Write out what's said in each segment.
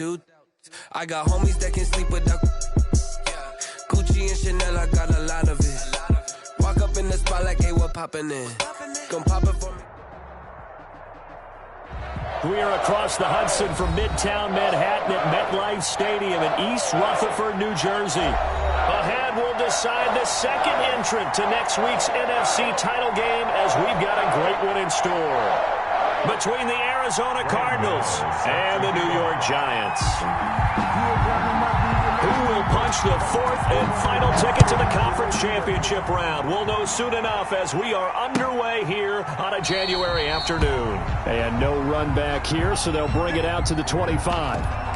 altitude. I got homies that can sleep without Gucci and Chanel, I got a lot of it. Walk up in the spot like, hey, what poppin' in? Come pop it for me. We are across the Hudson from Midtown Manhattan at MetLife Stadium in East Rutherford, New Jersey. Ahead will decide the second entrant to next week's NFC title game, as we've got a great one in store between the Arizona Cardinals and the New York Giants. Who will punch the fourth and final ticket to the conference championship round? We'll know soon enough as we are underway here on a January afternoon. And no run back here, so they'll bring it out to the 25.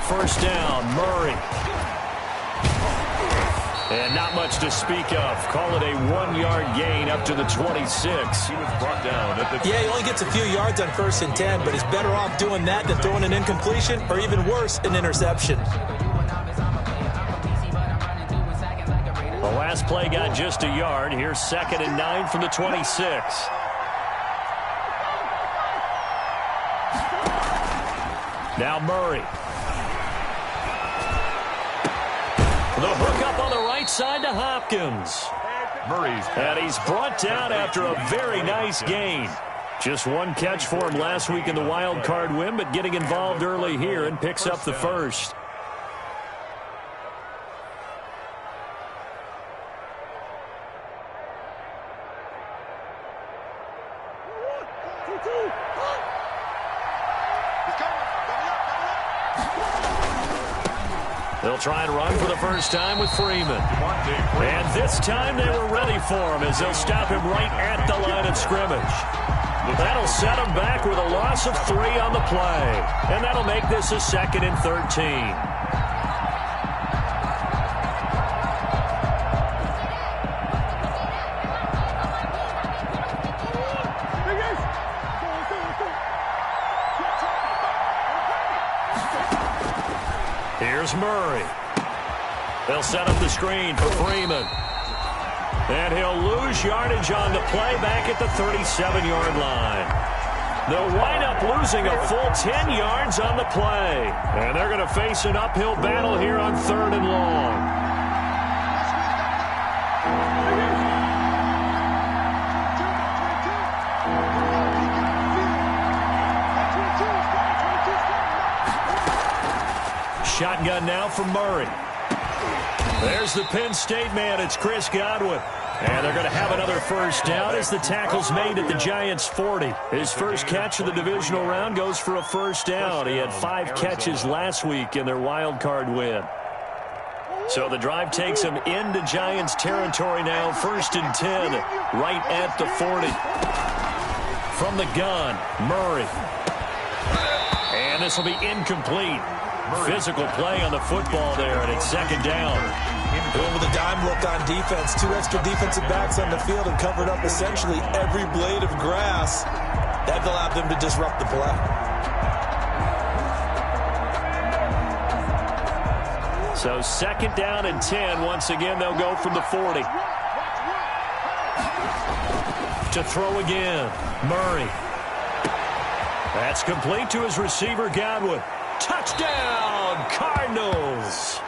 First down, Murray. And not much to speak of. Call it a 1-yard gain up to the 26. He was brought down at the... Yeah, he only gets a few yards on 1st and 10, but he's better off doing that than throwing an incompletion, or even worse, an interception. The last play got just a yard. Here's 2nd and 9 from the 26. Now Murray. The hook up on the right side to Hopkins. And he's brought down after a very nice gain. Just one catch for him last week in the wild card win, but getting involved early here and picks up the first. They'll try and run for the first time with Freeman. And this time they were ready for him as they'll stop him right at the line of scrimmage. That'll set him back with a loss of 3 on the play. And that'll make this a 2nd and 13. Here's Murray. They'll set up the screen for Freeman. And he'll lose yardage on the play back at the 37-yard line. They'll wind up losing a full 10 yards on the play. And they're going to face an uphill battle here on 3rd and long. Shotgun now from Murray. There's the Penn State man. It's Chris Godwin. And they're going to have another first down as the tackle's made at the Giants' 40. His first catch of the divisional round goes for a first down. He had 5 catches last week in their wild card win. So the drive takes him into Giants territory now. 1st and 10, right at the 40. From the gun, Murray. And this will be incomplete. Physical play on the football there, and it's 2nd down. Going with a dime look on defense. 2 extra defensive backs on the field and covered up essentially every blade of grass. That allowed them to disrupt the play. So 2nd down and 10. Once again, they'll go from the 40. To throw again, Murray. That's complete to his receiver, Godwin. Touchdown, Cardinals.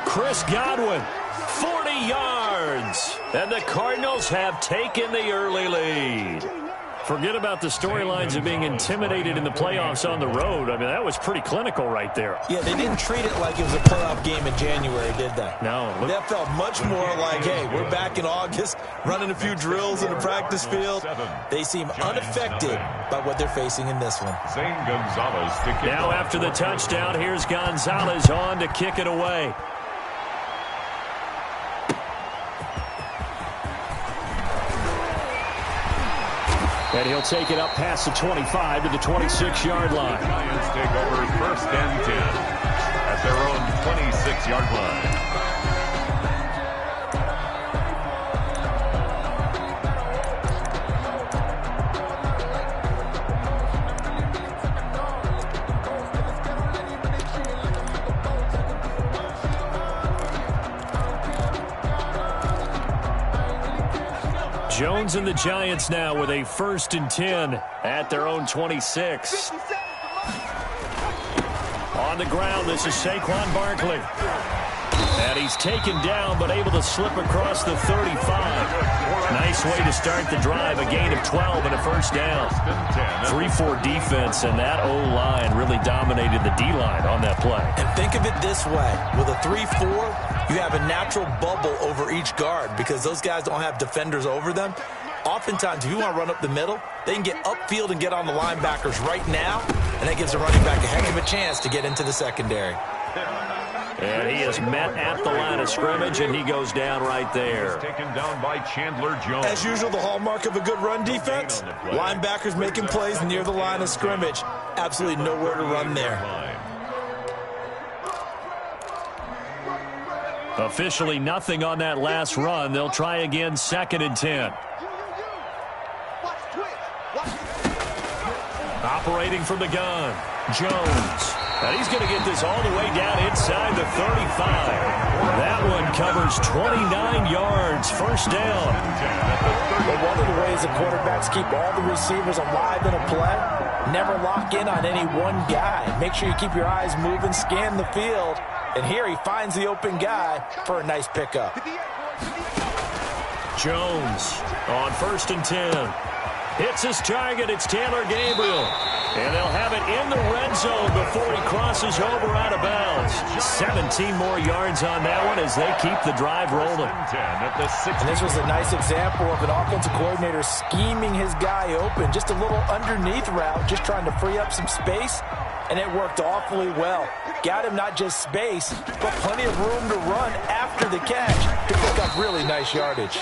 Chris Godwin, 40 yards. And the Cardinals have taken the early lead. Forget about the storylines of being intimidated in the playoffs on the road. I mean, that was pretty clinical right there. Yeah, they didn't treat it like it was a playoff game in January, did they? No. That felt much more like, hey, we're back in August, running a few drills in the practice field. They seem unaffected by what they're facing in this one. Now after the touchdown, here's Gonzalez on to kick it away. And he'll take it up past the 25 to the 26-yard line. The Giants take over 1st and 10 at their own 26-yard line. Jones and the Giants now with a 1st and 10 at their own 26. On the ground, this is Saquon Barkley. And he's taken down, but able to slip across the 35. Nice way to start the drive. A gain of 12 and a 1st down. 3-4 defense, and that O-line really dominated the D-line on that play. And think of it this way. With a 3-4, you have a natural bubble over each guard because those guys don't have defenders over them. Oftentimes, if you want to run up the middle, they can get upfield and get on the linebackers right now, and that gives the running back a heck of a chance to get into the secondary. And he is met at the line of scrimmage, and he goes down right there. Taken down by Chandler Jones. As usual, the hallmark of a good run defense, linebackers making plays near the line of scrimmage. Absolutely nowhere to run there. Officially nothing on that last run. They'll try again, 2nd and 10. Operating from the gun, Jones. And he's going to get this all the way down inside the 35. That one covers 29 yards, 1st down. But one of the ways the quarterbacks keep all the receivers alive in a play, never lock in on any one guy. Make sure you keep your eyes moving, scan the field. And here he finds the open guy for a nice pickup. Jones on 1st and 10. Hits his target. It's Taylor Gabriel. And they'll have it in the red zone before he crosses over out of bounds. 17 more yards on that one as they keep the drive rolling. And this was a nice example of an offensive coordinator scheming his guy open. Just a little underneath route, just trying to free up some space. And it worked awfully well. Got him not just space, but plenty of room to run after the catch to pick up really nice yardage.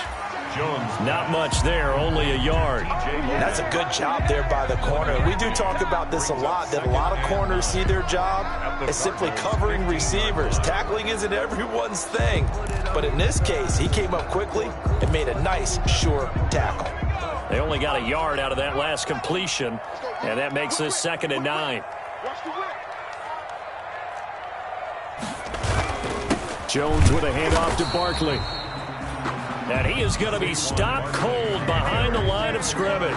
Not much there, only a yard. That's a good job there by the corner. We do talk about this a lot, that a lot of corners see their job as simply covering receivers. Tackling isn't everyone's thing. But in this case, he came up quickly and made a nice, sure tackle. They only got a yard out of that last completion, and that makes this 2nd and 9. Jones with a handoff to Barkley. And he is going to be stopped cold behind the line of scrimmage.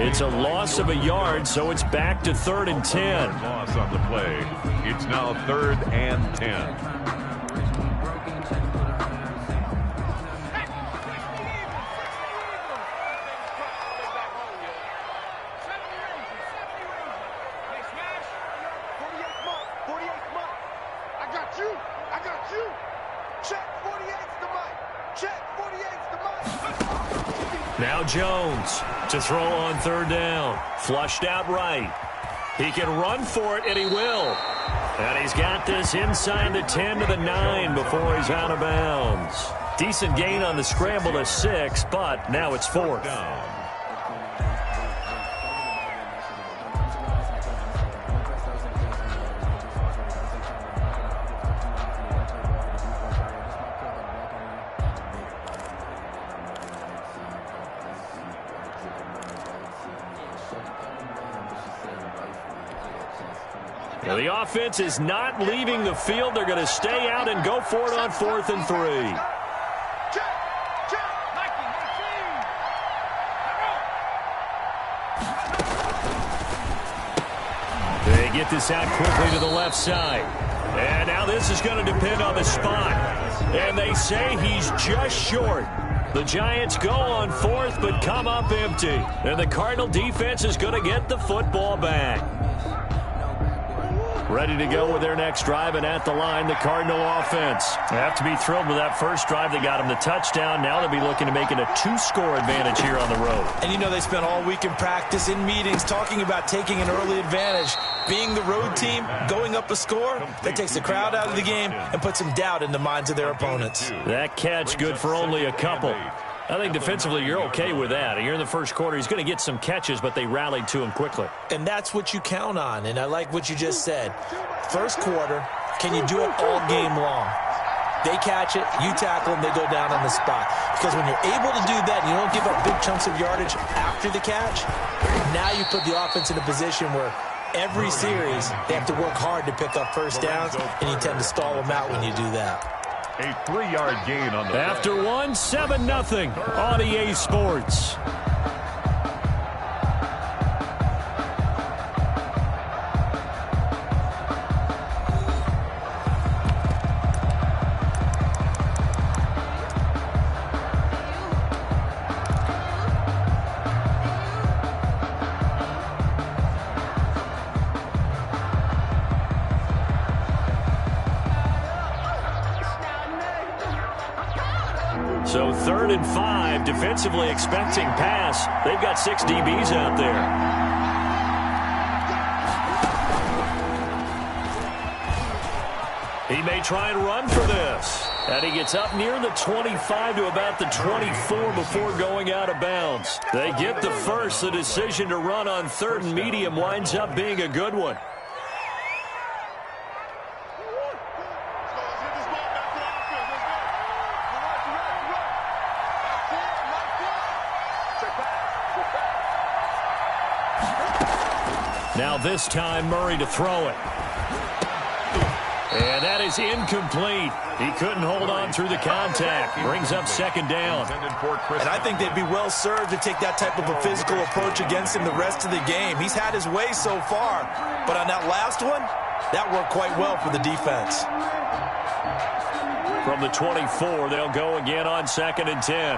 It's a loss of a yard, so it's back to 3rd and 10. Loss on the play. It's now 3rd and 10. Now Jones to throw on 3rd down. Flushed out right. He can run for it, and he will. And he's got this inside the 10 to the 9 before he's out of bounds. Decent gain on the scramble to 6, but now it's 4th. Now the offense is not leaving the field. They're going to stay out and go for it on 4th and 3. They get this out quickly to the left side. And now this is going to depend on the spot. And they say he's just short. The Giants go on 4th but come up empty. And the Cardinal defense is going to get the football back. Ready to go with their next drive, and at the line, the Cardinal offense. They have to be thrilled with that first drive. They got them the touchdown. Now they'll be looking to make it a 2-score advantage here on the road. And you know they spent all week in practice, in meetings, talking about taking an early advantage. Being the road team, going up a score, that takes the crowd out of the game and puts some doubt in the minds of their opponents. That catch good for only a couple. I think defensively you're okay with that. You're in the first quarter. He's going to get some catches, but they rallied to him quickly. And that's what you count on, and I like what you just said. First quarter, Can you do it all game long? They catch it, you tackle them, they go down on the spot. Because when you're able to do that and you don't give up big chunks of yardage after the catch, now you put the offense in a position where every series they have to work hard to pick up first downs, and you tend to stall them out when you do that. A 3-yard gain on the After play. 7-0 on EA Sports. So 3rd and 5, defensively expecting pass. They've got 6 DBs out there. He may try and run for this. And he gets up near the 25 to about the 24 before going out of bounds. They get the first. The decision to run on 3rd and medium winds up being a good one. Now this time, Murray to throw it. And that is incomplete. He couldn't hold on through the contact. Brings up 2nd down. And I think they'd be well served to take that type of a physical approach against him the rest of the game. He's had his way so far. But on that last one, that worked quite well for the defense. From the 24, they'll go again on 2nd and 10.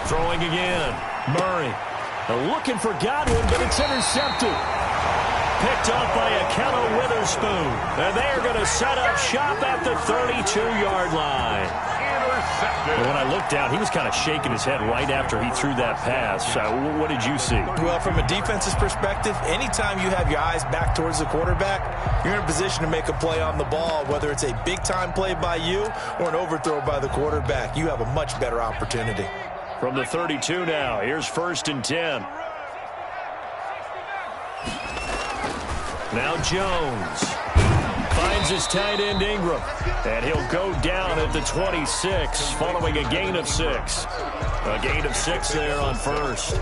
Throwing again. Murray. Looking for Godwin, but it's intercepted. Picked off by Akello Witherspoon. And they are going to set up shop at the 32-yard line. Intercepted. When I looked down, he was kind of shaking his head right after he threw that pass. What did you see? Well, from a defense's perspective, anytime you have your eyes back towards the quarterback, you're in a position to make a play on the ball, whether it's a big-time play by you or an overthrow by the quarterback. You have a much better opportunity. From the 32 now, here's 1st and 10. Now Jones finds his tight end Ingram, and he'll go down at the 26 following a gain of 6. A gain of 6 there on 1st.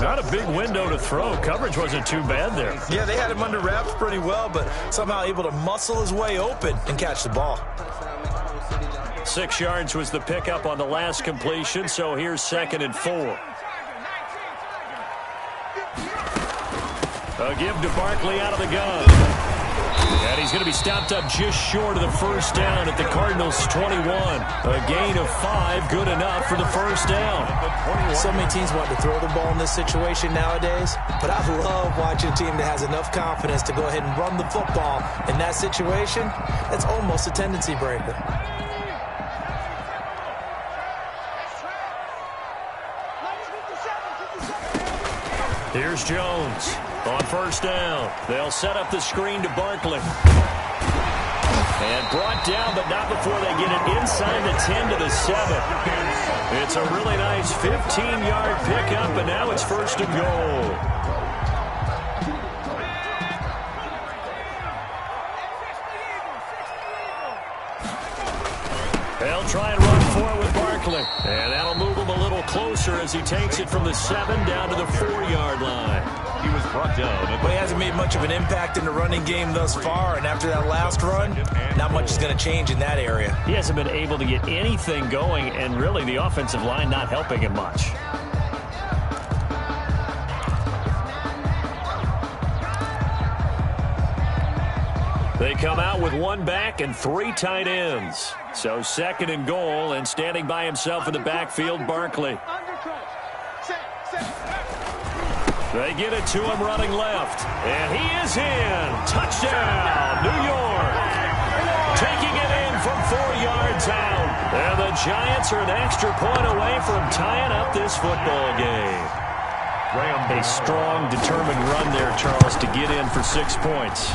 Not a big window to throw. Coverage wasn't too bad there. Yeah, they had him under wraps pretty well, but somehow able to muscle his way open and catch the ball. 6 yards was the pickup on the last completion, so here's 2nd and 4. A give to Barkley out of the gun. And he's going to be stopped up just short of the 1st down at the Cardinals' 21. A gain of 5, good enough for the 1st down. So many teams want to throw the ball in this situation nowadays, but I love watching a team that has enough confidence to go ahead and run the football. In that situation, that's almost a tendency breaker. Here's Jones on 1st down. They'll set up the screen to Barkley. And brought down, but not before they get it inside the 10 to the 7. It's a really nice 15-yard pickup, and now it's 1st and goal. They'll try and run for it with Barkley. And that'll move him a little closer as he takes it from the 7 down to the 4-yard line. He was brought down. But he hasn't made much of an impact in the running game thus far, and after that last run, not much is going to change in that area. He hasn't been able to get anything going, and really the offensive line not helping him much. They come out with 1 back and 3 tight ends. So 2nd and goal, and standing by himself in the backfield, Barkley. They get it to him running left. And he is in. Touchdown, New York. Taking it in from 4 yards out. And the Giants are an extra point away from tying up this football game. A strong, determined run there, Charles, to get in for 6 points.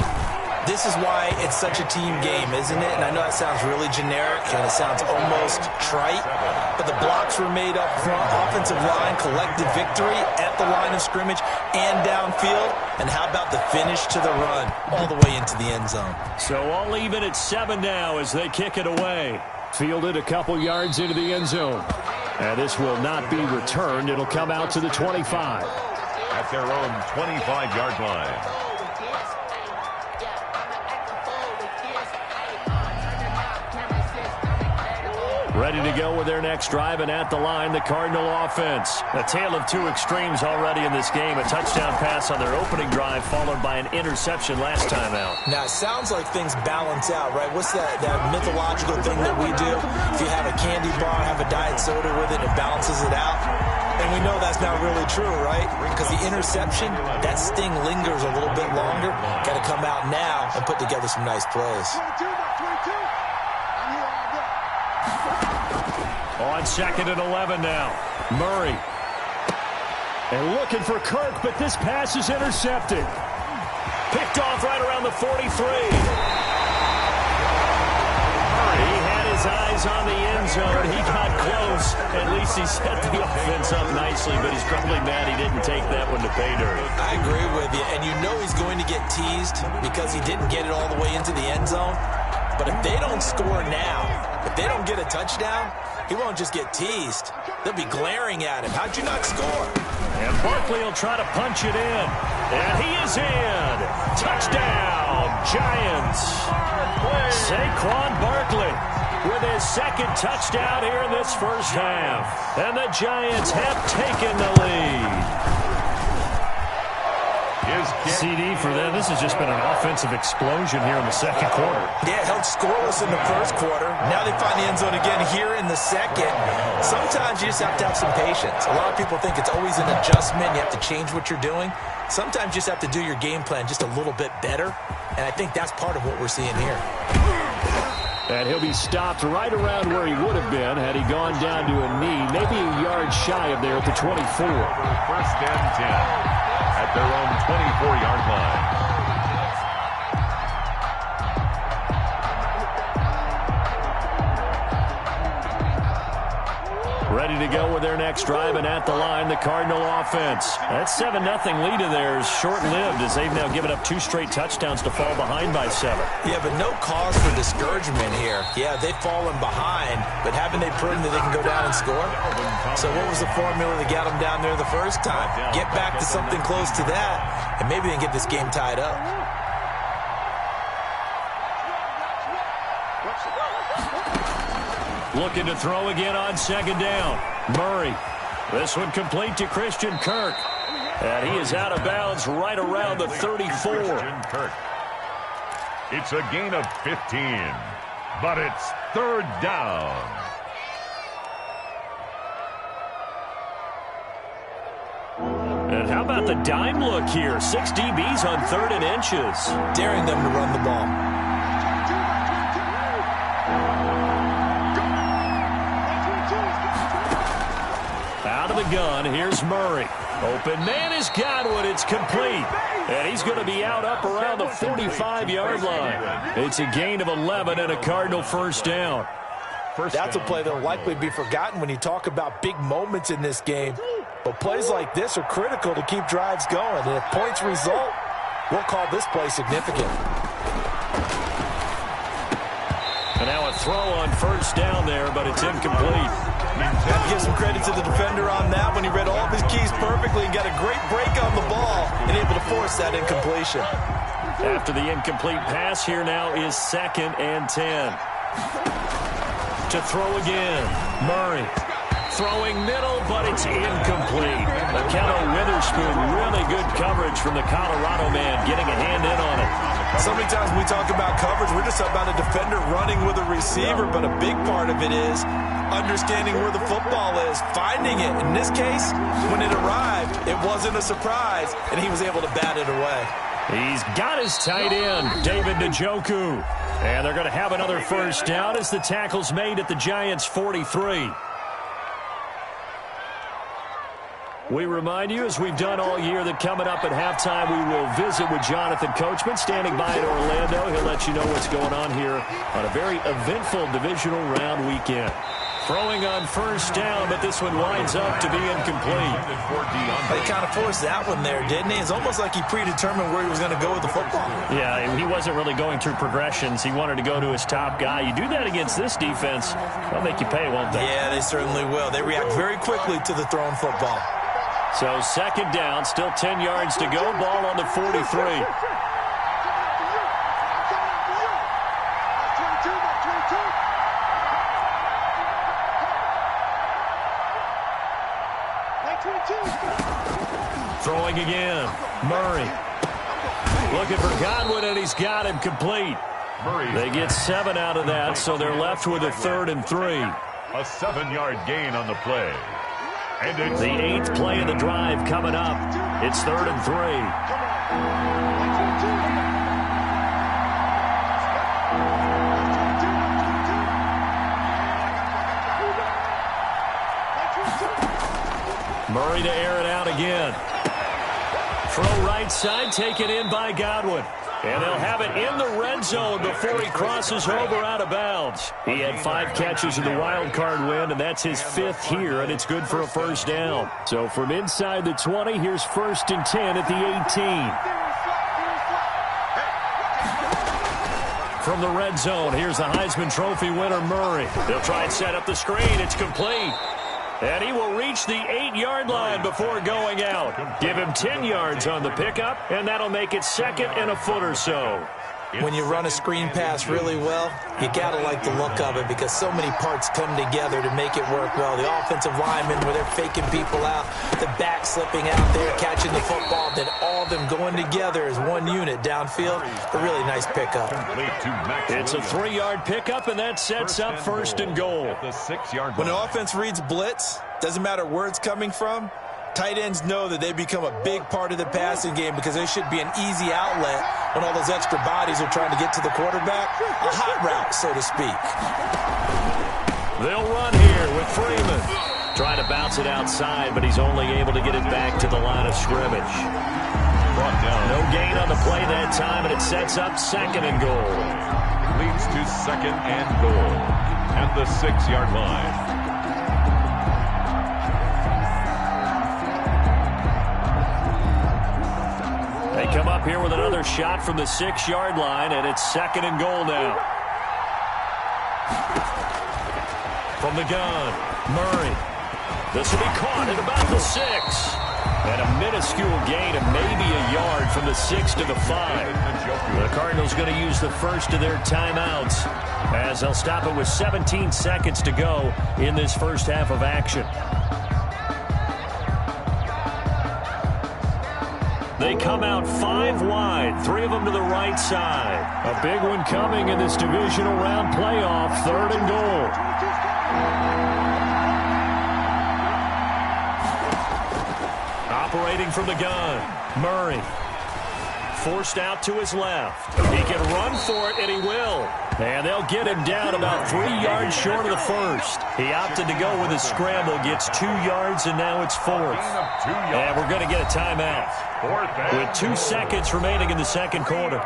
This is why it's such a team game, isn't it? And I know that sounds really generic and it sounds almost trite, but the blocks were made up front, offensive line, collective victory at the line of scrimmage and downfield. And how about the finish to the run all the way into the end zone? So all even at 7 now as they kick it away. Fielded a couple yards into the end zone. And this will not be returned. It'll come out to the 25. At their own 25-yard line. Ready to go with their next drive, and at the line, the Cardinal offense. A tale of two extremes already in this game. A touchdown pass on their opening drive, followed by an interception last time out. Now, it sounds like things balance out, right? What's that mythological thing that we do? If you have a candy bar, have a diet soda with it, it balances it out. And we know that's not really true, right? Because the interception, that sting lingers a little bit longer. Got to come out now and put together some nice plays. On 2nd and 11 now. Murray. And looking for Kirk, but this pass is intercepted. Picked off right around the 43. He had his eyes on the end zone. He got close. At least he set the offense up nicely, but he's probably mad he didn't take that one to pay dirt. I agree with you, and you know he's going to get teased because he didn't get it all the way into the end zone. But if they don't score now, if they don't get a touchdown, he won't just get teased. They'll be glaring at him. How'd you not score? And Barkley will try to punch it in. And he is in. Touchdown, Giants. Saquon Barkley with his second touchdown here in this first half. And the Giants have taken the lead. CD for them. This has just been an offensive explosion here in the second quarter. Yeah, held scoreless in the first quarter. Now they find the end zone again here in the second. Sometimes you just have to have some patience. A lot of people think it's always an adjustment. You have to change what you're doing. Sometimes you just have to do your game plan just a little bit better. And I think that's part of what we're seeing here. And he'll be stopped right around where he would have been had he gone down to a knee, maybe a yard shy of there at the 24. First and 10 at their own 24-yard line. Ready to go with their next drive, and at the line, the Cardinal offense. That 7-0 lead of theirs short-lived as they've now given up 2 straight touchdowns to fall behind by 7. Yeah, but no cause for discouragement here. Yeah, they've fallen behind, but haven't they proven that they can go down and score? So what was the formula that got them down there the first time? Get back to something close to that, and maybe they can get this game tied up. Looking to throw again on 2nd down. Murray. This one complete to Christian Kirk. And he is out of bounds right around the 34. It's a gain of 15, but it's 3rd down. And how about the dime look here? 6 DBs on 3rd and inches. Daring them to run the ball. Out of the gun, here's Murray. Open man is Godwin. It's complete. And he's going to be out up around the 45-yard line. It's a gain of 11 and a Cardinal first down. That's a play that will likely be forgotten when you talk about big moments in this game. But plays like this are critical to keep drives going. And if points result, we'll call this play significant. And now a throw on first down there, but it's incomplete. Got to give some credit to the defender on that when he read all of his keys perfectly and got a great break on the ball and able to force that incompletion. After the incomplete pass, here now is 2nd and 10. To throw again, Murray. Throwing middle, but it's incomplete. Akello Witherspoon, really good coverage from the Colorado man, getting a hand in on it. So many times we talk about coverage, we're just about a defender running with a receiver, but a big part of it is understanding where the football is, finding it. In this case, when it arrived, it wasn't a surprise, and he was able to bat it away. He's got his tight end, David Njoku. And they're going to have another first down as the tackle's made at the Giants' 43. We remind you, as we've done all year, that coming up at halftime, we will visit with Jonathan Coachman, standing by in Orlando. He'll let you know what's going on here on a very eventful divisional round weekend. Throwing on first down, but this one winds up to be incomplete. He kind of forced that one there, didn't he? It's almost like he predetermined where he was going to go with the football. Yeah, he wasn't really going through progressions. He wanted to go to his top guy. You do that against this defense, they'll make you pay, won't they? Yeah, they certainly will. They react very quickly to the thrown football. So second down, still 10 yards to go. Ball on the 43. Throwing again. Murray. Looking for Godwin, and he's got him complete. They get 7 out of that, so they're left with a 3rd and 3. A 7-yard gain on the play. And it's the 8th play of the drive coming up. It's 3rd and 3. Murray to air it out again. Throw right side, taken in by Godwin. And they'll have it in the red zone before he crosses over out of bounds. He had 5 catches in the wild card win, and that's his 5th here, and it's good for a first down. So from inside the 20, here's 1st and 10 at the 18. From the red zone, here's the Heisman Trophy winner, Murray. They'll try and set up the screen. It's complete. And he will reach the 8-yard line before going out. Give him 10 yards on the pickup, and that'll make it 2nd and a foot or so. When you run a screen pass really well, you got to like the look of it because so many parts come together to make it work well. The offensive linemen, where they're faking people out, the back slipping out there, catching the football, then all of them going together as one unit downfield. A really nice pickup. It's a 3-yard pickup, and that sets up 1st and goal. When the offense reads blitz, doesn't matter where it's coming from, tight ends know that they become a big part of the passing game because they should be an easy outlet when all those extra bodies are trying to get to the quarterback. A hot route, so to speak. They'll run here with Freeman. Trying to bounce it outside, but he's only able to get it back to the line of scrimmage. Brought down. No gain on the play that time, and it sets up 2nd and goal. Leads to 2nd and goal at the 6-yard line. They come up here with another shot from the 6-yard line, and it's 2nd and goal now. From the gun, Murray. This will be caught at about the 6. And a minuscule gain of maybe a yard from the 6 to the 5. The Cardinals going to use the first of their timeouts as they'll stop it with 17 seconds to go in this first half of action. They come out 5 wide, 3 of them to the right side. A big one coming in this divisional round playoff, 3rd and goal. Operating from the gun, Murray. Forced out to his left. He can run for it, and he will. And they'll get him down about 3 yards short of the first. He opted to go with a scramble, gets 2 yards, and now it's 4th. And we're going to get a timeout with 2 seconds remaining in the second quarter.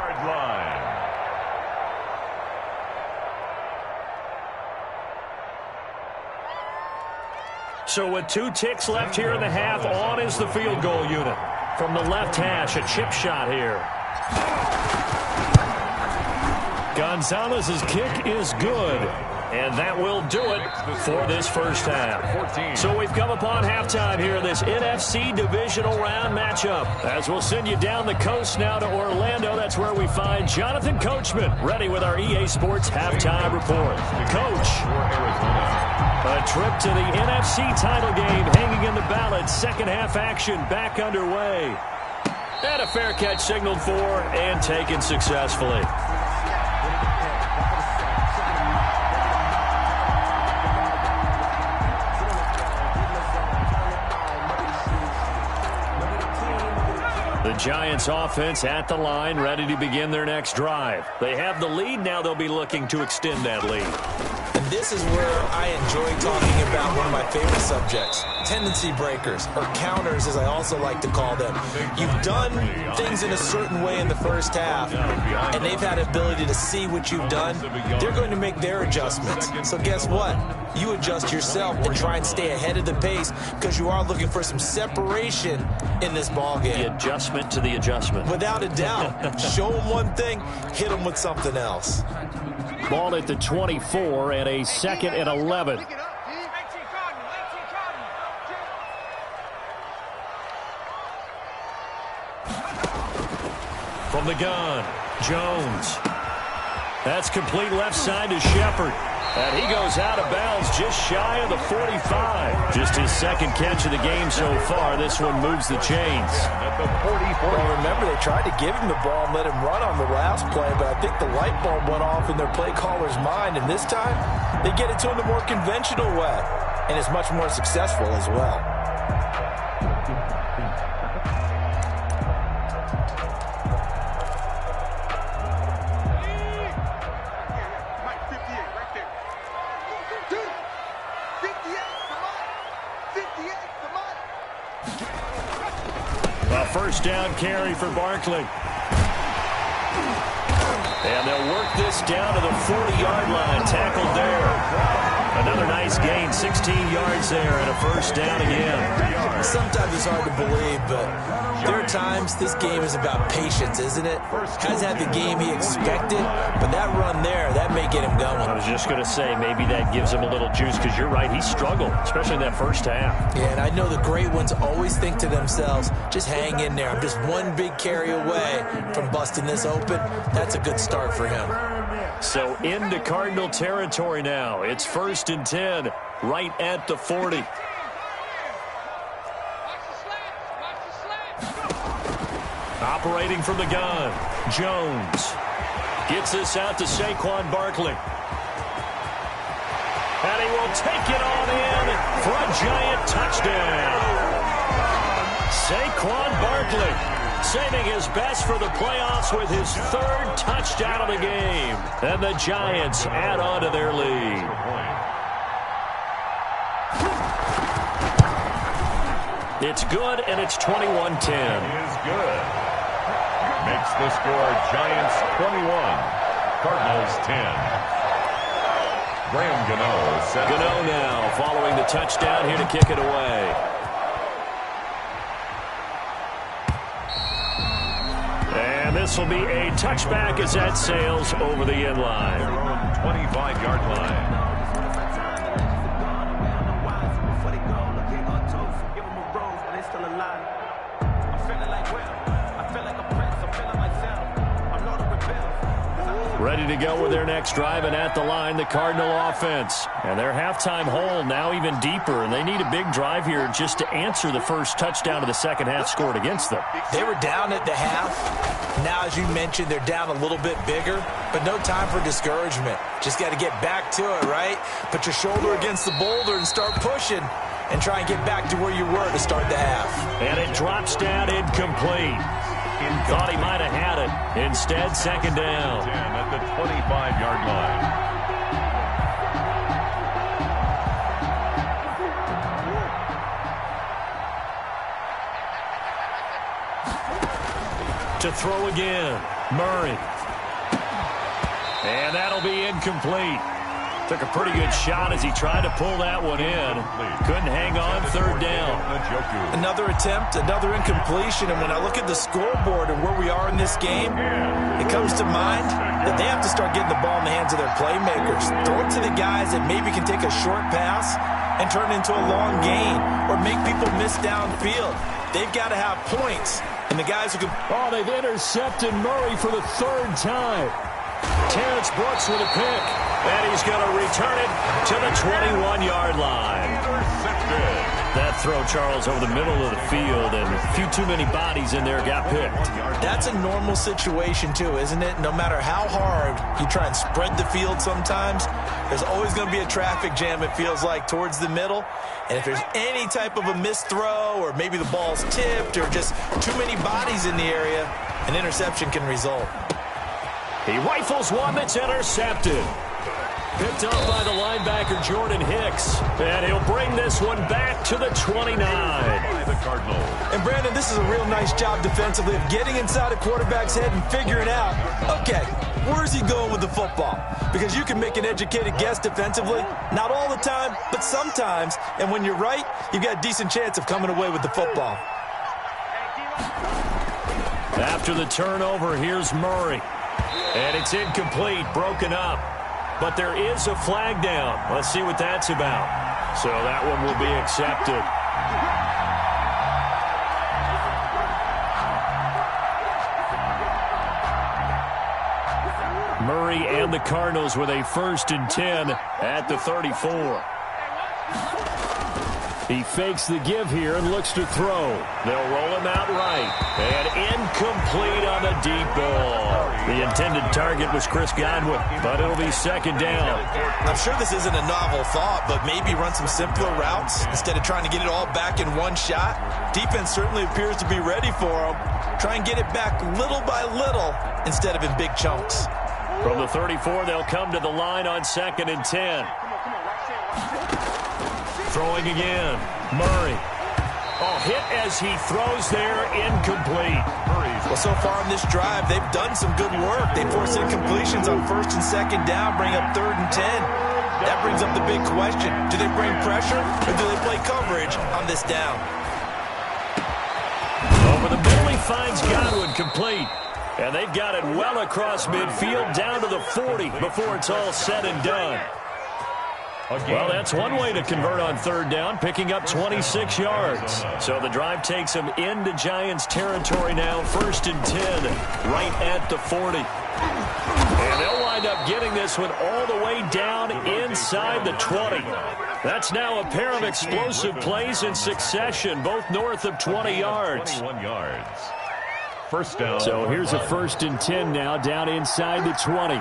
So with 2 ticks left here in the half, on is the field goal unit. From the left hash, a chip shot here. Gonzalez's kick is good. And that will do it for this first half. So we've come upon halftime here in this NFC divisional round matchup. As we'll send you down the coast now to Orlando, that's where we find Jonathan Coachman, ready with our EA Sports halftime report. Coach, a trip to the NFC title game hanging in the balance. Second half action back underway. And a fair catch signaled for and taken successfully. The Giants offense at the line, ready to begin their next drive. They have the lead. Now they'll be looking to extend that lead. And And this is where I enjoy talking about one of my favorite subjects, tendency breakers, or counters as I also like to call them. You've done things in a certain way in the first half, and they've had the ability to see what you've done. They're going to make their adjustments. So guess what? You adjust yourself and try and stay ahead of the pace because you are looking for some separation in this ball game. The adjustment to the adjustment. Without a doubt. Show them one thing, hit them with something else. Ball at the 24 and a 2nd and 11. From the gun, Jones. That's complete left side to Shepard. And he goes out of bounds just shy of the 45. Just his 2nd catch of the game so far. This one moves the chains. Well, remember, they tried to give him the ball and let him run on the last play, but I think the light bulb went off in their play caller's mind, and this time they get it to him the more conventional way, and it's much more successful as well. First down carry for Barkley. And they'll work this down to the 40-yard line. Tackled there. Another nice gain, 16 yards there, and a first down again. Sometimes it's hard to believe, but there are times this game is about patience, isn't it? Hasn't had the game he expected, but that run there, that may get him going. I was just going to say, maybe that gives him a little juice, because you're right, he struggled, especially in that first half. Yeah, and I know the great ones always think to themselves, just hang in there. I'm just one big carry away from busting this open. That's a good start for him. So into Cardinal territory now. It's 1st and 10, right at the 40. Operating from the gun, Jones gets this out to Saquon Barkley. And he will take it on in for a giant touchdown. Saquon Barkley saving his best for the playoffs with his 3rd touchdown of the game. And the Giants add on to their lead. It's good, and it's 21-10. Is good. Makes the score Giants 21, Cardinals 10. Graham Gano set. Gano now following the touchdown here to kick it away. And this will be a touchback as that sails over the end line. Their own 25-yard line. Ready to go with their next drive, and at the line, the Cardinal offense. And their halftime hole now even deeper, and they need a big drive here just to answer the first touchdown of the second half scored against them. They were down at the half. Now, as you mentioned, they're down a little bit bigger, but no time for discouragement. Just got to get back to it, right? Put your shoulder against the boulder and start pushing and try and get back to where you were to start the half. And it drops down incomplete. Thought he might have had it. Instead, 2nd down. 10 at the 25-yard line. To throw again, Murray. And that'll be incomplete. Took a pretty good shot as he tried to pull that one in. Couldn't hang on, 3rd down. Another attempt, another incompletion, and when I look at the scoreboard and where we are in this game, it comes to mind that they have to start getting the ball in the hands of their playmakers. Throw it to the guys that maybe can take a short pass and turn it into a long gain or make people miss downfield. They've got to have points, and the guys who can... Oh, they've intercepted Murray for the 3rd time. Terrence Brooks with a pick. And he's going to return it to the 21-yard line. That throw, Charles, over the middle of the field, and a few too many bodies in there got picked. That's a normal situation, too, isn't it? No matter how hard you try and spread the field sometimes, there's always going to be a traffic jam, it feels like, towards the middle. And if there's any type of a missed throw, or maybe the ball's tipped, or just too many bodies in the area, an interception can result. He rifles one that's intercepted. Picked up by the linebacker, Jordan Hicks. And he'll bring this one back to the 29. And, Brandon, this is a real nice job defensively of getting inside a quarterback's head and figuring out, okay, where's he going with the football? Because you can make an educated guess defensively. Not all the time, but sometimes. And when you're right, you've got a decent chance of coming away with the football. After the turnover, here's Murray. And it's incomplete, broken up. But there is a flag down. Let's see what that's about. So that one will be accepted. Murray and the Cardinals with a 1st and 10 at the 34. He fakes the give here and looks to throw. They'll roll him out right. And incomplete on the deep ball. The intended target was Chris Godwin, but it'll be 2nd down. I'm sure this isn't a novel thought, but maybe run some simpler routes instead of trying to get it all back in one shot. Defense certainly appears to be ready for him. Try and get it back little by little instead of in big chunks. From the 34, they'll come to the line on 2nd and 10. Throwing again. Murray. Oh, hit as he throws there, incomplete. Well, so far in this drive, they've done some good work. They force incompletions on 1st and 2nd down, bring up 3rd and 10. That brings up the big question. Do they bring pressure, or do they play coverage on this down? Over the middle, he finds Godwin, complete. And they've got it well across midfield, down to the 40 before it's all said and done. Well, that's one way to convert on 3rd down, picking up 26 yards. So the drive takes them into Giants territory now, 1st and 10, right at the 40. And they'll wind up getting this one all the way down inside the 20. That's now a pair of explosive plays in succession, both north of 20 yards. 21 yards. 1st down. So here's a 1st and 10 now, down inside the 20.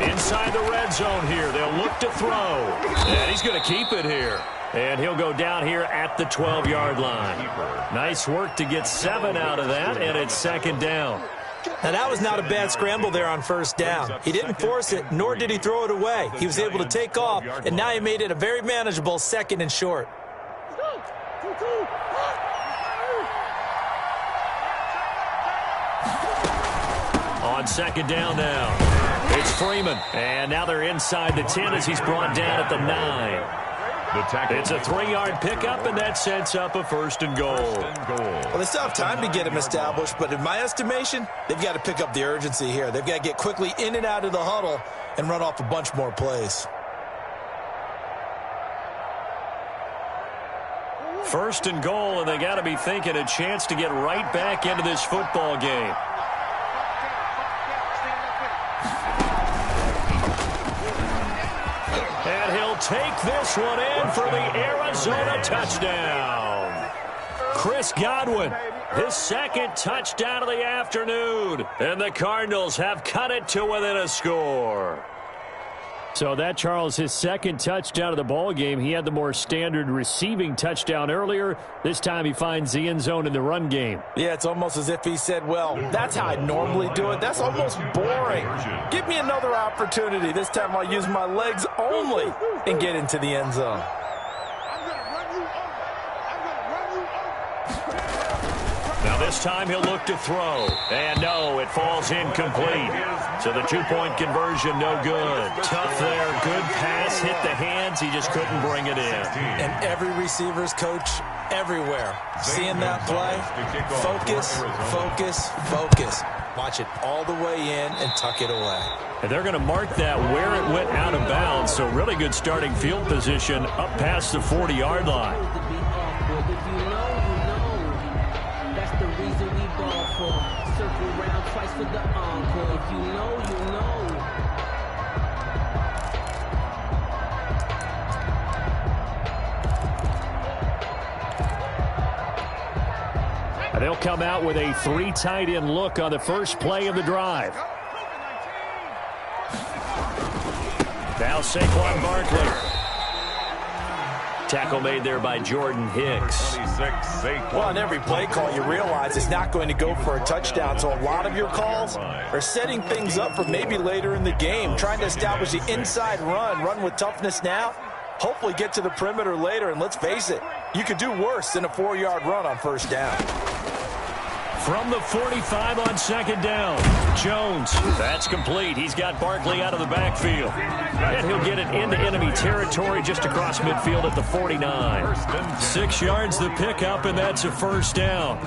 Inside the red zone here. They'll look to throw. And he's going to keep it here. And he'll go down here at the 12-yard line. Nice work to get 7 out of that, and it's 2nd down. Now, that was not a bad scramble there on 1st down. He didn't force it, nor did he throw it away. He was able to take off, and now he made it a very manageable 2nd and short. On 2nd down now. It's Freeman, and now they're inside the 10 as he's brought down at the 9. It's a 3-yard pickup, and that sets up a 1st and goal. Well, they still have time to get him established, but in my estimation, they've got to pick up the urgency here. They've got to get quickly in and out of the huddle and run off a bunch more plays. 1st and goal, and they got to be thinking a chance to get right back into this football game. And he'll take this one in for the Arizona touchdown. Chris Godwin, his 2nd touchdown of the afternoon. And the Cardinals have cut it to within a score. So that, Charles, his 2nd touchdown of the ball game. He had the more standard receiving touchdown earlier. This time he finds the end zone in the run game. Yeah, it's almost as if he said, well, that's how I normally do it. That's almost boring. Give me another opportunity. This time I'll use my legs only and get into the end zone. Now this time he'll look to throw. And no, it falls incomplete. So the 2-point conversion, no good. Tough there, good pass, hit the hands. He just couldn't bring it in. And every receiver's coach everywhere, seeing that play, focus, focus, focus. Watch it all the way in and tuck it away. And they're going to mark that where it went out of bounds. So really good starting field position up past the 40-yard line. They'll come out with a 3 tight end look on the first play of the drive. Now Saquon Barkley. Tackle made there by Jordan Hicks. Well, on every play call, you realize it's not going to go for a touchdown. So a lot of your calls are setting things up for maybe later in the game, trying to establish the inside run with toughness now, hopefully get to the perimeter later. And let's face it, you could do worse than a 4-yard run on first down. From the 45 on second down, Jones. That's complete. He's got Barkley out of the backfield. And he'll get it into enemy territory just across midfield at the 49. 6 yards the pickup, and that's a first down.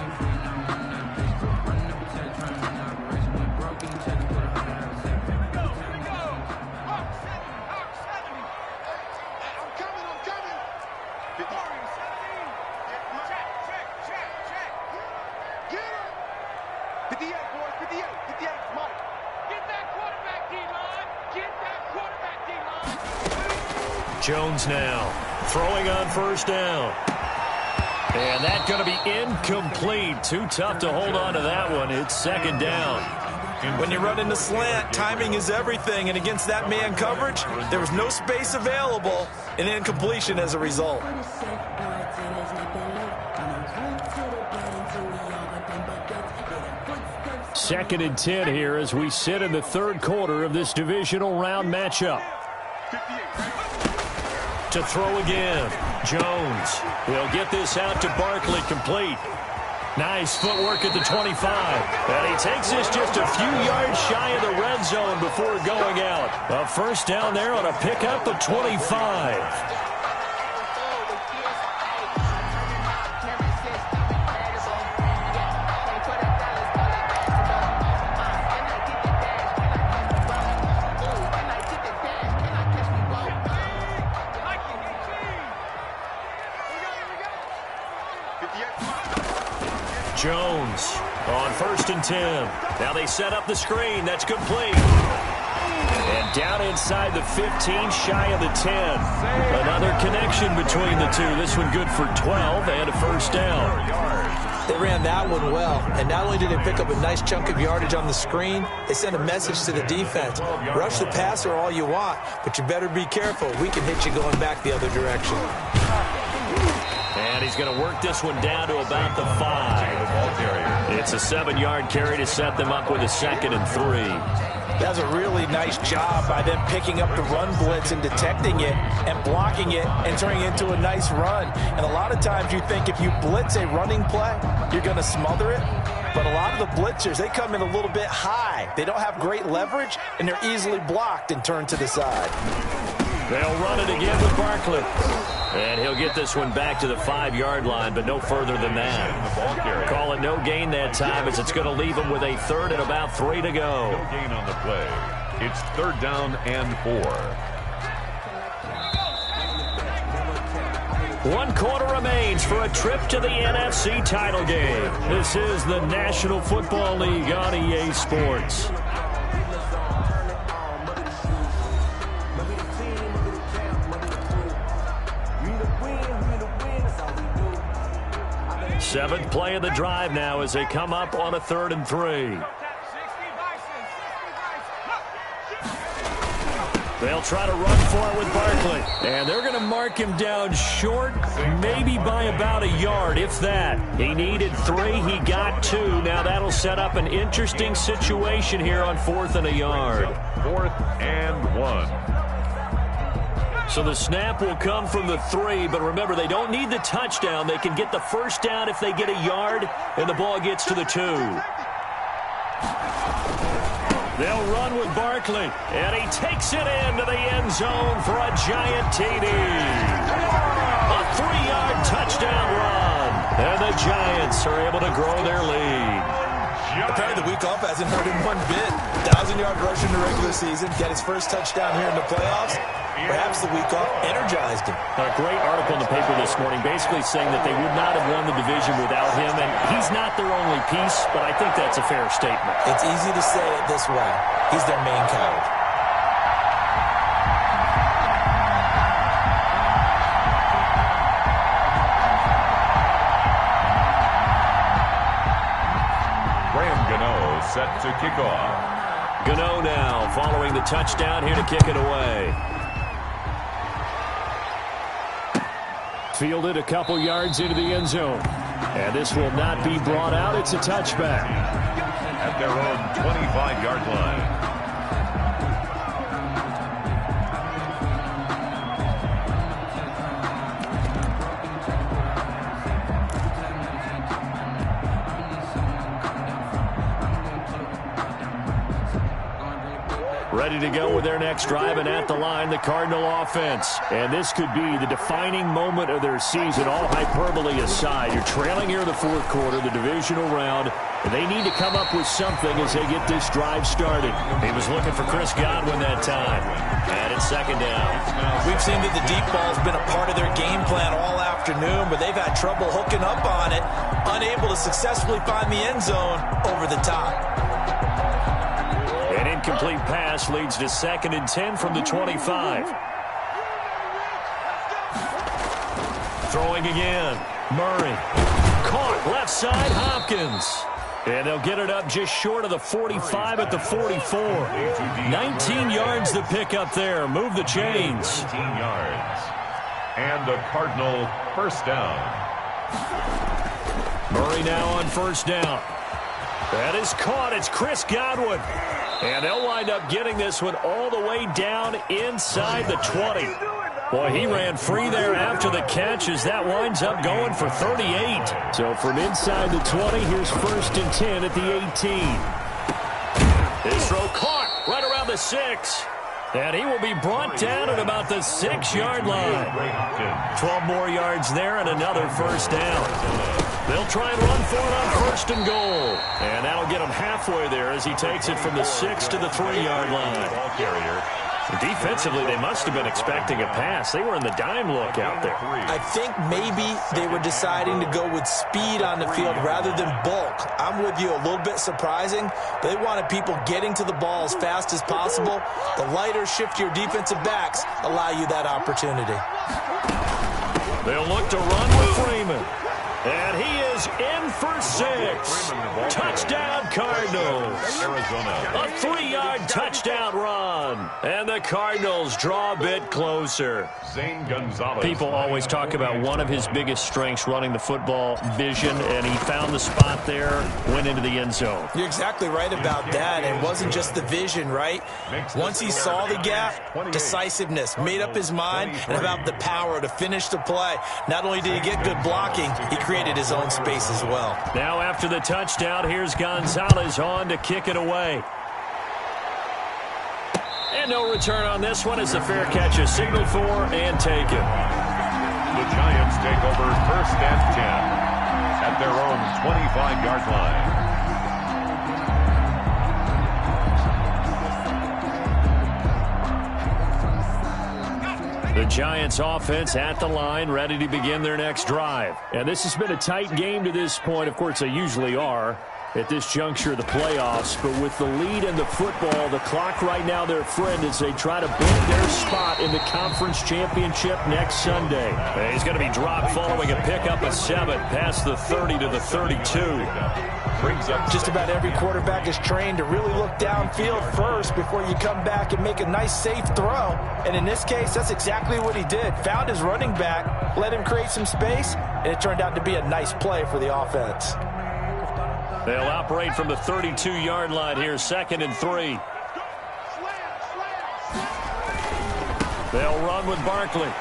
Jones now throwing on first down. And that's going to be incomplete. Too tough to hold on to that one. It's second down. When you run into slant, timing is everything. And against that man coverage, there was no space available, and incompletion as a result. Second and 10 here as we sit in the third quarter of this divisional round matchup. To throw again, Jones. He'll get this out to Barkley, complete. Nice footwork at the 25. And he takes this just a few yards shy of the red zone before going out. A first down there on a pickup of 25. Jones on first and 10. Now they set up the screen. That's complete. And down inside the 15, shy of the 10. Another connection between the two. This one good for 12 and a first down. They ran that one well, and not only did they pick up a nice chunk of yardage on the screen, they sent a message to the defense. Rush the passer all you want, but you better be careful. We can hit you going back the other direction. And he's going to work this one down to about the 5. It's a 7-yard carry to set them up with a second and 3. That's a really nice job by them picking up the run blitz and detecting it and blocking it and turning it into a nice run. And a lot of times you think if you blitz a running play, you're going to smother it. But a lot of the blitzers, they come in a little bit high. They don't have great leverage, and they're easily blocked and turned to the side. They'll run it again with Barkley. And he'll get this one back to the 5-yard line, but no further than that. Call it no gain that time as it's going to leave him with a third and about 3 to go. No gain on the play. It's third down and 4. 1 quarter remains for a trip to the NFC title game. This is the National Football League on EA Sports. Seventh play of the drive now as they come up on a 3rd and 3. They'll try to run for it with Barkley. And they're going to mark him down short, maybe by about a yard, if that. He needed 3. He got 2. Now that'll set up an interesting situation here on 4th and a yard. 4th and 1. So the snap will come from the 3, but remember, they don't need the touchdown. They can get the first down if they get a yard, and the ball gets to the 2. They'll run with Barkley, and he takes it into the end zone for a giant TD. A 3-yard touchdown run, and the Giants are able to grow their lead. Apparently the week off hasn't hurt him one bit. 1,000-yard rush in the regular season, get his first touchdown here in the playoffs. Perhaps the week off energized him. A great article in the paper this morning basically saying that they would not have won the division without him, and he's not their only piece, but I think that's a fair statement. It's easy to say it this way. He's their main coward. Set to kick off. Gano now following the touchdown here to kick it away. Fielded a couple yards into the end zone. And this will not be brought out. It's a touchback. At their own 25-yard line. Ready to go with their next drive, and at the line, the Cardinal offense. And this could be the defining moment of their season, all hyperbole aside. You're trailing here in the fourth quarter, the divisional round, and they need to come up with something as they get this drive started. He was looking for Chris Godwin that time. And it's second down. We've seen that the deep ball's been a part of their game plan all afternoon, but they've had trouble hooking up on it, unable to successfully find the end zone over the top. An incomplete pass leads to 2nd and 10 from the 25. Throwing again. Murray. Caught left side, Hopkins. And they'll get it up just short of the 45 at the 44. 19 yards to pick up there. Move the chains. 19 yards. And the Cardinal first down. Murray now on first down. That is caught. It's Chris Godwin. And they'll wind up getting this one all the way down inside the 20. Boy, he ran free there after the catch as that winds up going for 38. So from inside the 20, here's 1st and 10 at the 18. This throw caught right around the 6. And he will be brought down at about the 6-yard line. 12 more yards there and another first down. They'll try and run for it on 1st and goal. And that'll get him halfway there as he takes it from the 6 to the 3-yard line. Ball carrier. Defensively, they must have been expecting a pass. They were in the dime look out there. I think maybe they were deciding to go with speed on the field rather than bulk. I'm with you, a little bit surprising. They wanted people getting to the ball as fast as possible. The lighter, shiftier defensive backs allow you that opportunity. They'll look to run with Freeman. And he is in for 6. Touchdown, Cardinals. Arizona. A 3-yard touchdown run. And the Cardinals draw a bit closer. Zane Gonzalez. People always talk about one of his biggest strengths, running the football, vision, and he found the spot there, went into the end zone. You're exactly right about that. It wasn't just the vision, right? Once he saw the gap, decisiveness, made up his mind, and about the power to finish the play. Not only did he get good blocking, he created his own space as well. Now after the touchdown, here's Gonzalez on to kick it away. And no return on this one as the fair catch is signaled for and taken. The Giants take over 1st and 10 at their own 25-yard line. The Giants offense at the line, ready to begin their next drive. And this has been a tight game to this point. Of course, they usually are at this juncture of the playoffs. But with the lead in the football, the clock right now their friend as they try to book their spot in the conference championship next Sunday. And he's going to be dropped following a pickup of 7 past the 30 to the 32. Just about every quarterback is trained to really look downfield first before you come back and make a nice, safe throw. And in this case, that's exactly what he did. Found his running back, let him create some space, and it turned out to be a nice play for the offense. They'll operate from the 32-yard line here, 2nd and 3. They'll run with Barkley.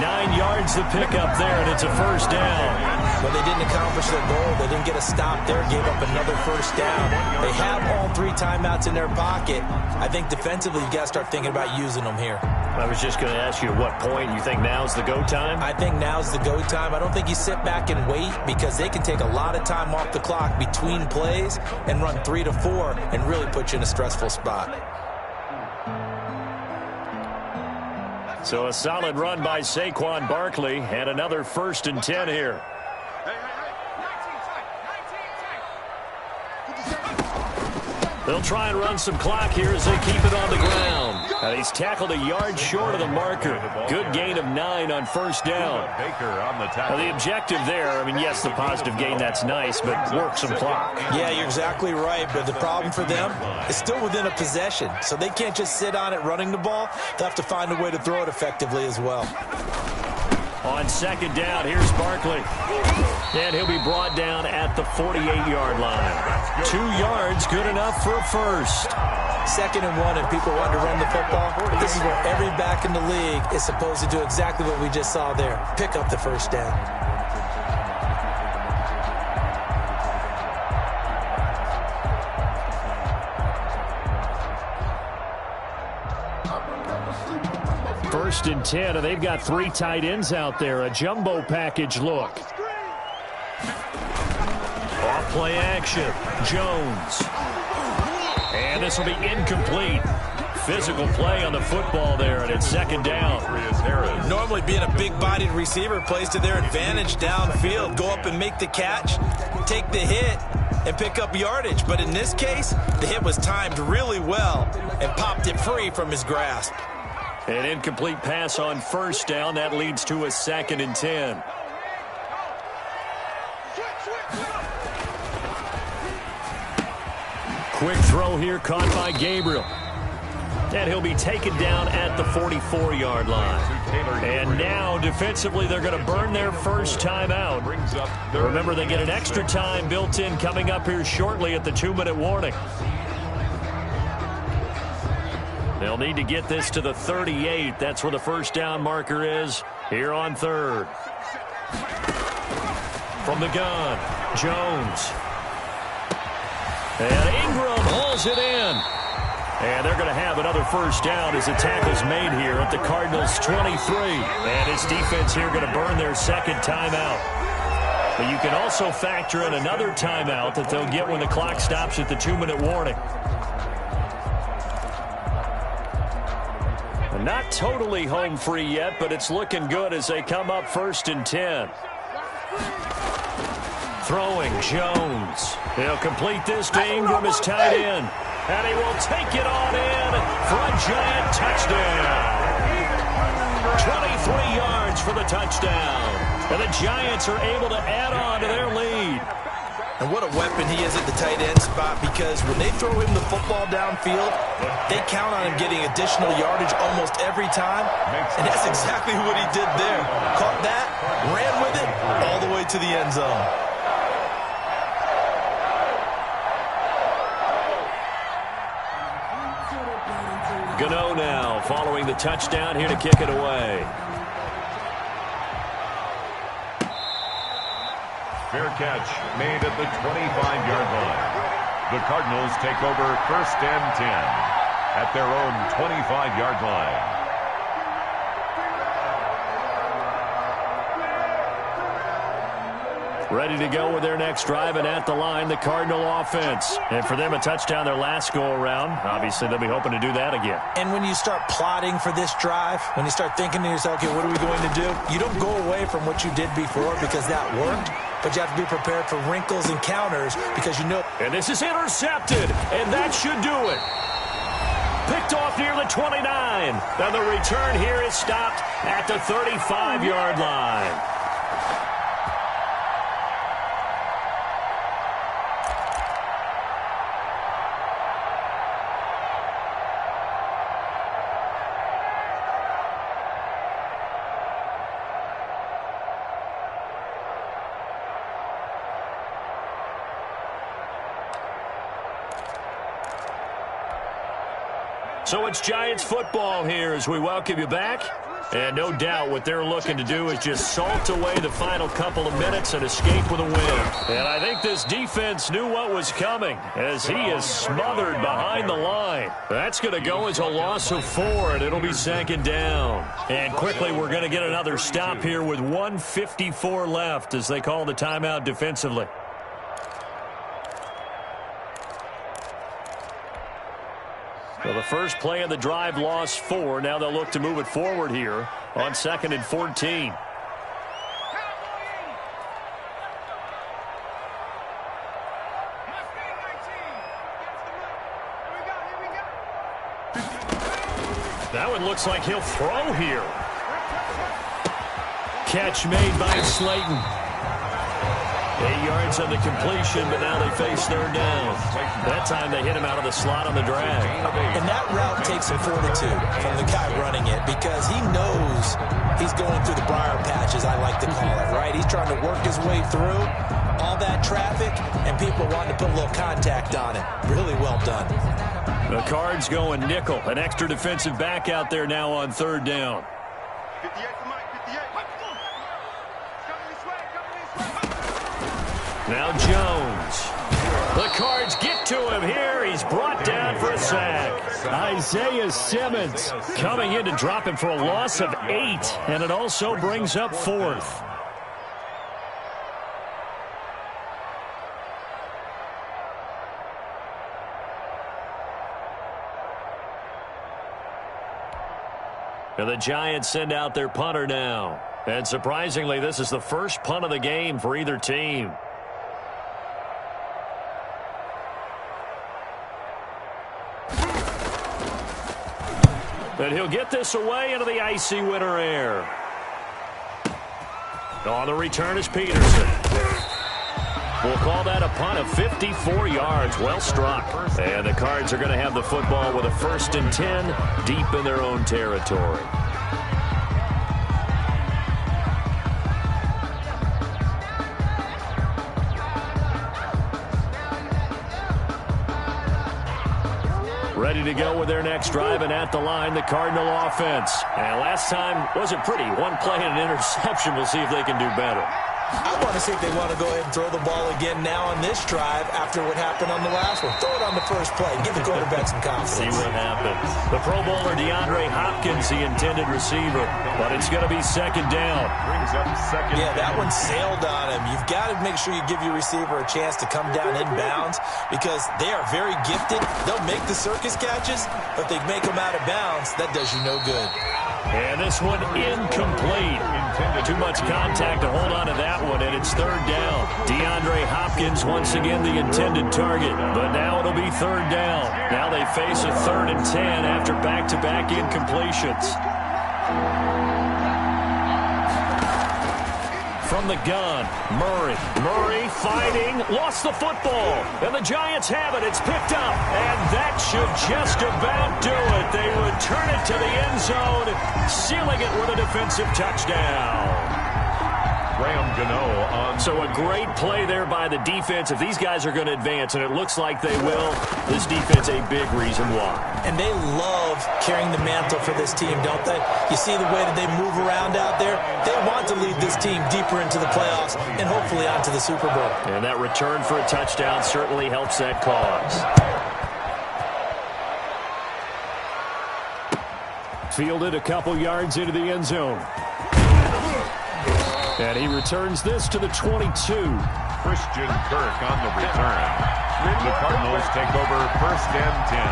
9 yards to pick up there, and it's a first down. But they didn't accomplish their goal. They didn't get a stop there, gave up another first down. They have all 3 timeouts in their pocket. I think defensively you've got to start thinking about using them here. I was just going to ask you at what point you think now's the go time? I think now's the go time. I don't think you sit back and wait because they can take a lot of time off the clock between plays and run 3 to 4 and really put you in a stressful spot. So a solid run by Saquon Barkley and another 1st and 10 here. They'll try and run some clock here as they keep it on the ground. He's tackled a yard short of the marker. Good gain of 9 on first down. Now, the objective there, I mean, yes, the positive gain, that's nice, but work some clock. Yeah, you're exactly right, but the problem for them is still within a possession, so they can't just sit on it running the ball. They'll have to find a way to throw it effectively as well. On second down, here's Barkley. And he'll be brought down at the 48-yard line. 2 yards, good enough for a first. 2nd and 1, and people want to run the football. This is where every back in the league is supposed to do exactly what we just saw there. Pick up the first down. First and 10, and they've got 3 tight ends out there. A jumbo package look. Off play action. Jones. And this will be incomplete. Physical play on the football there, and it's 2nd down. Normally being a big-bodied receiver plays to their advantage downfield. Go up and make the catch, take the hit, and pick up yardage. But in this case, the hit was timed really well and popped it free from his grasp. An incomplete pass on first down. That leads to a 2nd and 10. Quick throw here caught by Gabriel. And he'll be taken down at the 44-yard line. And now, defensively, they're going to burn their first timeout. Remember, they get an extra time built in coming up here shortly at the 2-minute warning. They'll need to get this to the 38. That's where the first down marker is here on 3rd. From the gun, Jones. And Ingram hauls it in. And they're going to have another first down as the tackle's made here at the Cardinals' 23. And his defense here going to burn their 2nd timeout. But you can also factor in another timeout that they'll get when the clock stops at the 2-minute warning. Not totally home free yet, but it's looking good as they come up 1st and 10. Throwing, Jones. He'll complete this to Ingram, his tight end. And he will take it on in for a giant touchdown. 23 yards for the touchdown. And the Giants are able to add on to their lead. And what a weapon he is at the tight end spot, because when they throw him the football downfield, they count on him getting additional yardage almost every time. And that's exactly what he did there. Caught that, ran with it, all the way to the end zone. Gano now following the touchdown here to kick it away. Fair catch made at the 25-yard line. The Cardinals take over 1st and 10 at their own 25-yard line. Ready to go with their next drive, and at the line, the Cardinal offense. And for them, a touchdown their last go-around. Obviously, they'll be hoping to do that again. And when you start plotting for this drive, when you start thinking to yourself, okay, what are we going to do? You don't go away from what you did before because that worked, but you have to be prepared for wrinkles and counters because you know. And this is intercepted, and that should do it. Picked off near the 29. And the return here is stopped at the 35-yard line. So it's Giants football here as we welcome you back. And no doubt what they're looking to do is just salt away the final couple of minutes and escape with a win. And I think this defense knew what was coming as he is smothered behind the line. That's going to go as a loss of 4, and it'll be 2nd down. And quickly, we're going to get another stop here with 1:54 left as they call the timeout defensively. Well, the first play of the drive lost 4. Now they'll look to move it forward here on 2nd and 14. it looks like he'll throw here. Catch made by Slayton. 8 yards on the completion, but now they face third down. That time they hit him out of the slot on the drag. And that route takes some fortitude from the guy running it because he knows he's going through the briar patch, as I like to call it, right? He's trying to work his way through all that traffic, and people wanting to put a little contact on it. Really well done. The Cards going nickel. An extra defensive back out there now on third down. 58 for Mike, 58. Now Jones. The Cards get to him here. He's brought down for a sack. Isaiah Simmons coming in to drop him for a loss of 8, and it also brings up 4th. And the Giants send out their punter now. And surprisingly, this is the first punt of the game for either team. And he'll get this away into the icy winter air. On the return is Peterson. We'll call that a punt of 54 yards. Well struck. And the Cards are going to have the football with a 1st and 10 deep in their own territory. Ready to go with their next drive, and at the line, the Cardinal offense. And last time wasn't pretty. One play and an interception. We'll see if they can do better. I want to see if they want to go ahead and throw the ball again now on this drive after what happened on the last one. Throw it on the first play. Give the quarterback some confidence. See what happens. The Pro Bowler DeAndre Hopkins, the intended receiver. But it's going to be second down. Brings up second. Yeah, that one sailed on him. You've got to make sure you give your receiver a chance to come down inbounds because they are very gifted. They'll make the circus catches, but if they make them out of bounds, that does you no good. And this one incomplete. Too much contact to hold on to that one, and it's third down. DeAndre Hopkins once again the intended target, but now it'll be third down. Now they face a 3rd and 10 after back-to-back incompletions. From the gun, Murray. Murray fighting, lost the football. And the Giants have it. It's picked up. And that should just about do it. They return it to the end zone, sealing it with a defensive touchdown. Graham Gano on. So a great play there by the defense. If these guys are going to advance, and it looks like they will, this defense a big reason why. And they love carrying the mantle for this team, don't they? You see the way that they move around out there? They want to lead this team deeper into the playoffs and hopefully onto the Super Bowl. And that return for a touchdown certainly helps that cause. Fielded a couple yards into the end zone. And he returns this to the 22. Christian Kirk on the return. The Cardinals take over 1st and 10.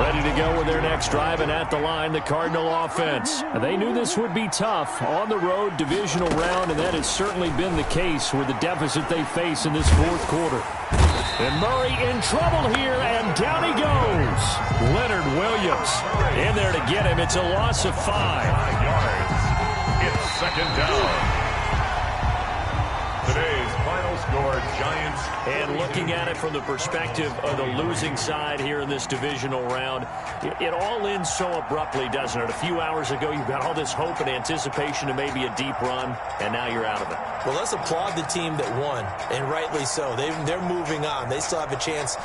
Ready to go with their next drive, and at the line, the Cardinal offense. They knew this would be tough on the road, divisional round, and that has certainly been the case with the deficit they face in this 4th quarter. And Murray in trouble here, and down he goes. Leonard Williams in there to get him. It's a loss of 5. 5 yards. It's second down. Today's final score, Giants. And looking at it from the perspective of the losing side here in this divisional round, it all ends so abruptly, doesn't it? A few hours ago, you've got all this hope and anticipation of maybe a deep run, and now you're out of it. Well, let's applaud the team that won, and rightly so. They're moving on. They still have a chance